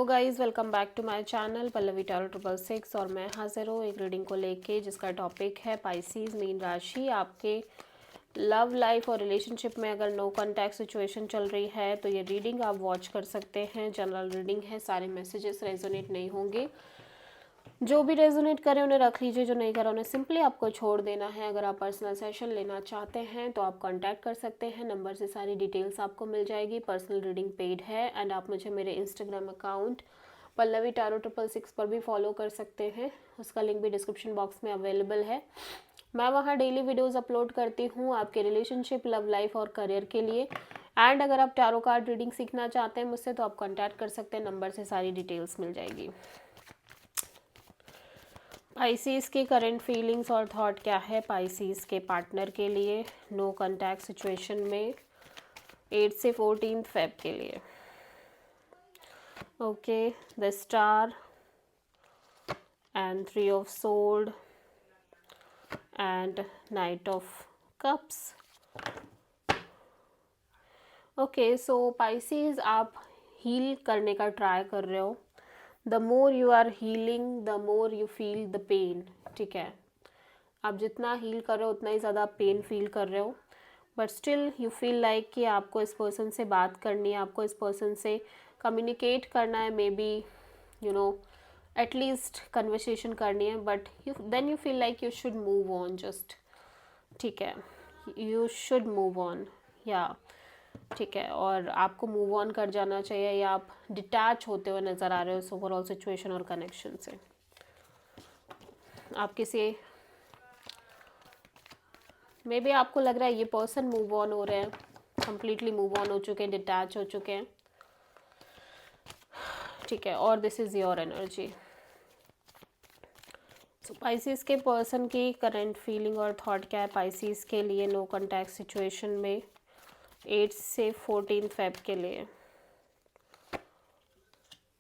तो guys welcome back to my channel Pallavi tarot 666 और मैं हाजिर हूँ एक रीडिंग को लेके जिसका टॉपिक है पाइसीज मीन राशि। आपके लव लाइफ और रिलेशनशिप में अगर नो कॉन्टैक्ट सिचुएशन चल रही है तो ये रीडिंग आप वॉच कर सकते हैं। जनरल रीडिंग है, सारे मैसेजेस रेजोनेट नहीं होंगे। जो भी रेजोनेट करे उन्हें रख लीजिए, जो नहीं करा उन्हें सिंपली आपको छोड़ देना है। अगर आप पर्सनल सेशन लेना चाहते हैं तो आप कांटेक्ट कर सकते हैं, नंबर से सारी डिटेल्स आपको मिल जाएगी। पर्सनल रीडिंग पेड है एंड आप मुझे मेरे इंस्टाग्राम अकाउंट पल्लवी टैरो 666 पर भी फॉलो कर सकते हैं, उसका लिंक भी डिस्क्रिप्शन बॉक्स में अवेलेबल है। मैं वहाँ डेली वीडियोज़ अपलोड करती हूँ आपके रिलेशनशिप, लव लाइफ और करियर के लिए। एंड अगर आप टैरो कार्ड रीडिंग सीखना चाहते हैं मुझसे तो आप कॉन्टैक्ट कर सकते हैं, नंबर से सारी डिटेल्स मिल जाएगी। पाइसीज की करंट फीलिंग्स और थॉट क्या है पाइसीज के पार्टनर के लिए नो कॉन्टैक्ट सिचुएशन में 8 से 14 फेब के लिए। Okay, the star and 3 of swords and knight of cups. Okay, so Pisces आप हील करने का ट्राई कर रहे हो। The more you are healing the more you feel the pain. ठीक है, आप जितना हील कर रहे हो उतना ही ज़्यादा पेन फील कर रहे हो, but still you feel like कि आपको इस पर्सन से बात करनी है, आपको इस पर्सन से कम्युनिकेट करना है, maybe you know at least conversation करनी है, but then you feel like you should move on just. ठीक है, यू शुड मूव ऑन या ठीक है, और आपको मूव ऑन कर जाना चाहिए या आप डिटैच होते हुए नज़र आ रहे हो इस ओवरऑल सिचुएशन और कनेक्शन से। आप किसी मे बी आपको लग रहा है ये पर्सन मूव ऑन हो रहे हैं, कंप्लीटली मूव ऑन हो चुके हैं, डिटैच हो चुके हैं। ठीक है, और this is your energy. So Pisces के पर्सन की करंट फीलिंग और थॉट क्या है पाइसिस के लिए नो कॉन्टैक्ट सिचुएशन में 8 से 14 फेब के लिए।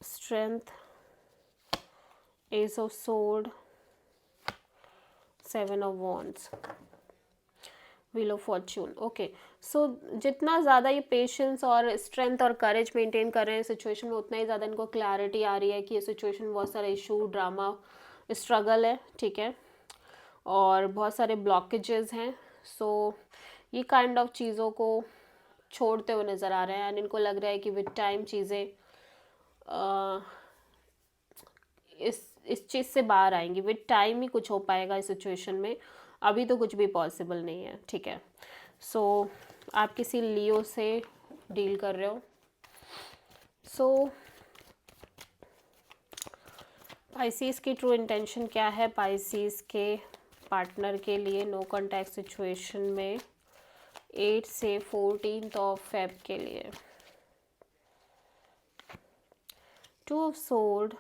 Strength, ace of sword, 7 of wands, wheel of fortune. Okay, so जितना ज़्यादा ये पेशेंस और स्ट्रेंथ और करेज मेंटेन कर रहे हैं सिचुएशन में, उतना ही ज़्यादा इनको क्लैरिटी आ रही है कि ये सिचुएशन में बहुत सारा इशू, ड्रामा, स्ट्रगल है। ठीक है, और बहुत सारे ब्लॉकेजेस हैं। सो ये काइंड ऑफ चीज़ों को छोड़ते हुए नज़र आ रहे हैं एंड इनको लग रहा है कि विद टाइम चीज़ें इस चीज़ से बाहर आएंगी। विद टाइम ही कुछ हो पाएगा इस सिचुएशन में, अभी तो कुछ भी पॉसिबल नहीं है। ठीक है, सो आप किसी लियो से डील कर रहे हो। सो पाइसीज की ट्रू इंटेंशन क्या है पाइसीज के पार्टनर के लिए नो कॉन्टैक्ट सिचुएशन में 8 से 14 ऑफ फेब के लिए। 2 of sword,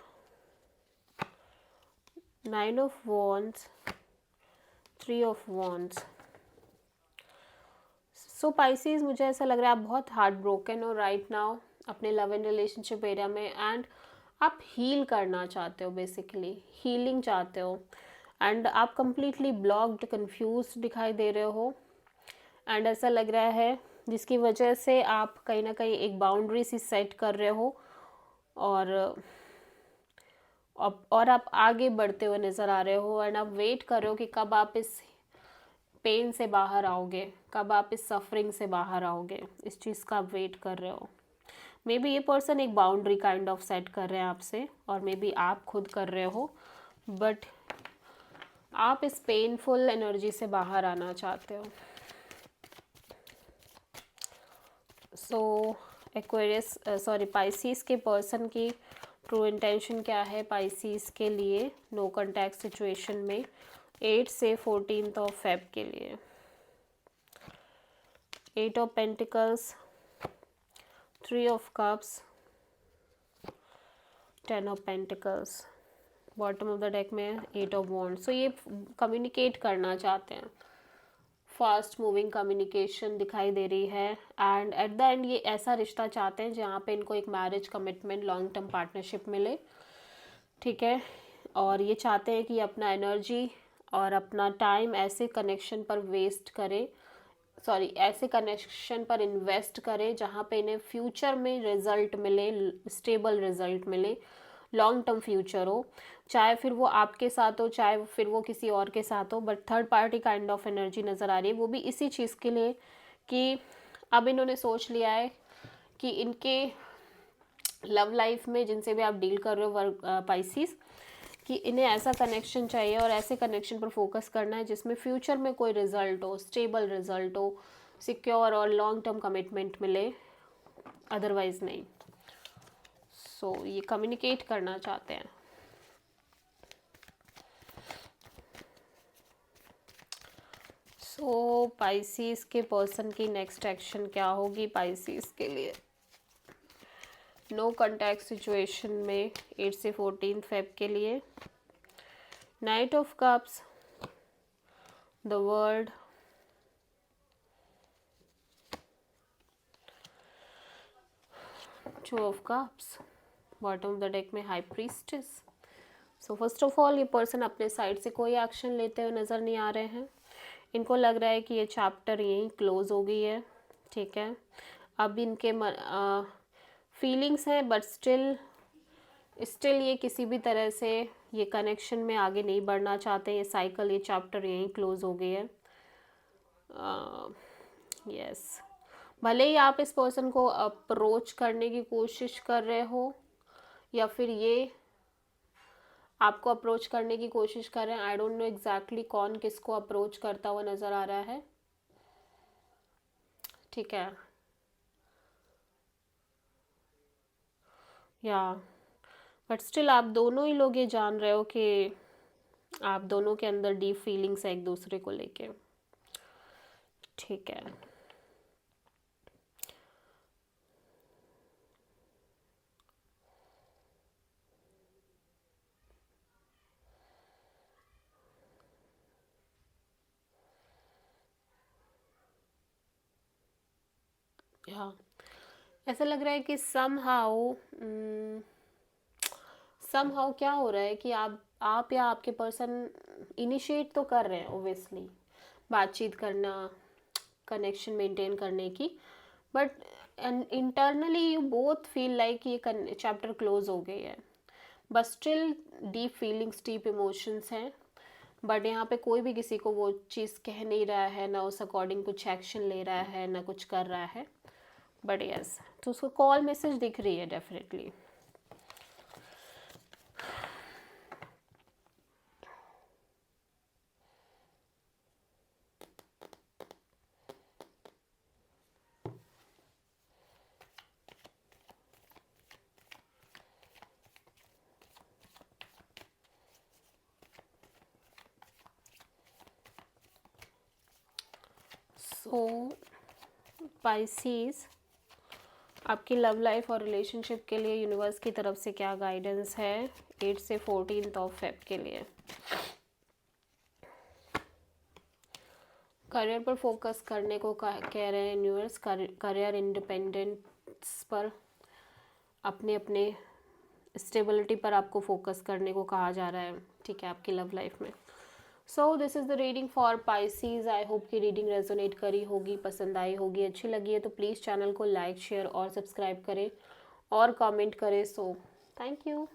9 of wands, 3 of wands. So Pisces मुझे ऐसा लग रहा है आप बहुत हार्ट ब्रोकन हो राइट नाउ अपने लव एंड रिलेशनशिप एरिया में, एंड आप हील करना चाहते हो, बेसिकली हीलिंग चाहते हो, एंड आप कंप्लीटली ब्लॉक्ड, कंफ्यूज दिखाई दे रहे हो। एंड ऐसा लग रहा है जिसकी वजह से आप कहीं ना कहीं एक बाउंड्री सी सेट कर रहे हो और आप आगे बढ़ते हुए नज़र आ रहे हो एंड आप वेट कर रहे हो कि कब आप इस पेन से बाहर आओगे, कब आप इस सफरिंग से बाहर आओगे, इस चीज़ का आप वेट कर रहे हो। मे बी ये पर्सन एक बाउंड्री काइंड ऑफ सेट कर रहे हैं आपसे, और मे बी आप खुद कर रहे हो, बट आप इस पेनफुल एनर्जी से बाहर आना चाहते हो। सो एक्वेरियस पाइसीज के पर्सन की ट्रू इंटेंशन क्या है पाइसीज के लिए नो कॉन्टैक्ट सिचुएशन में 8 से 14 ऑफ फेब के लिए। 8 of pentacles, 3 of cups, 10 of pentacles, bottom of the deck में 8 ऑफ वॉन्ड्स। सो ये कम्युनिकेट करना चाहते हैं, फास्ट मूविंग कम्युनिकेशन दिखाई दे रही है, एंड एट द एंड ये ऐसा रिश्ता चाहते हैं जहाँ पे इनको एक marriage commitment, long term partnership मिले। ठीक है, और ये चाहते हैं कि अपना एनर्जी और अपना टाइम ऐसे कनेक्शन पर वेस्ट करें, सॉरी ऐसे कनेक्शन पर इन्वेस्ट करें जहाँ पे इन्हें फ्यूचर में रिजल्ट मिले, स्टेबल रिजल्ट मिले, लॉन्ग टर्म फ्यूचर हो, चाहे फिर वो आपके साथ हो चाहे फिर वो किसी और के साथ हो, but third party kind of energy नज़र आ रही है, वो भी इसी चीज़ के लिए कि अब इन्होंने सोच लिया है कि इनके लव लाइफ में जिनसे भी आप डील कर रहे हो वर्क पाइसिस, कि इन्हें ऐसा कनेक्शन चाहिए और ऐसे कनेक्शन पर फोकस करना है जिसमें फ्यूचर में कोई रिजल्ट हो, स्टेबल रिजल्ट हो, सिक्योर और लॉन्ग टर्म कमिटमेंट मिले, अदरवाइज नहीं। सो ये कम्युनिकेट करना चाहते हैं। सो पाइसिस के पर्सन की नेक्स्ट एक्शन क्या होगी पाइसिस के लिए? नो कॉन्टैक्ट सिचुएशन में 8 से 14 फेब के लिए, knight of cups, the world, two of cups, bottom of the deck में high priestess. So first of all ये पर्सन अपने साइड से कोई एक्शन लेते हुए नज़र नहीं आ रहे हैं। इनको लग रहा है कि ये चैप्टर यहीं क्लोज हो गई है, ठीक है। अब इनके फीलिंग्स हैं बट स्टिल ये किसी भी तरह से ये कनेक्शन में आगे नहीं बढ़ना चाहते। ये साइकिल, ये चैप्टर यहीं क्लोज हो गई है। यस, भले ही आप इस पर्सन को अप्रोच करने की कोशिश कर रहे हो या फिर ये आपको अप्रोच करने की कोशिश कर रहे हैं, आई डोंट नो एग्जैक्टली कौन किसको अप्रोच करता हुआ नज़र आ रहा है, ठीक है। या बट स्टिल आप दोनों ही लोग ये जान रहे हो कि आप दोनों के अंदर डीप फीलिंग्स है एक दूसरे को लेके, ठीक है। या ऐसा लग रहा है कि समहाउ क्या हो रहा है कि आप या आपके पर्सन इनिशिएट तो कर रहे हैं ओब्वियसली बातचीत करना, कनेक्शन मेंटेन करने की, but internally you both feel like ये चैप्टर क्लोज हो गई है, but still deep feelings, deep emotions हैं, बट यहाँ पे कोई भी किसी को वो चीज़ कह नहीं रहा है, ना उस अकॉर्डिंग कुछ एक्शन ले रहा है, ना कुछ कर रहा है, बट यस तो उसको कॉल मैसेज दिख रही है डेफिनेटली। सो पाइसिस, आपकी लव लाइफ और रिलेशनशिप के लिए यूनिवर्स की तरफ से क्या गाइडेंस है 8 से 14 ऑफ फेब के लिए? करियर पर फोकस करने को कह रहे हैं यूनिवर्स, करियर इंडिपेंडेंस पर, अपने अपने स्टेबिलिटी पर आपको फोकस करने को कहा जा रहा है, ठीक है, आपकी लव लाइफ में। So this is the reading for Pisces. I hope कि रीडिंग रेजोनेट करी होगी, पसंद आई होगी, अच्छी लगी है तो प्लीज़ चैनल को लाइक, शेयर और सब्सक्राइब करें और कमेंट करें। So thank you.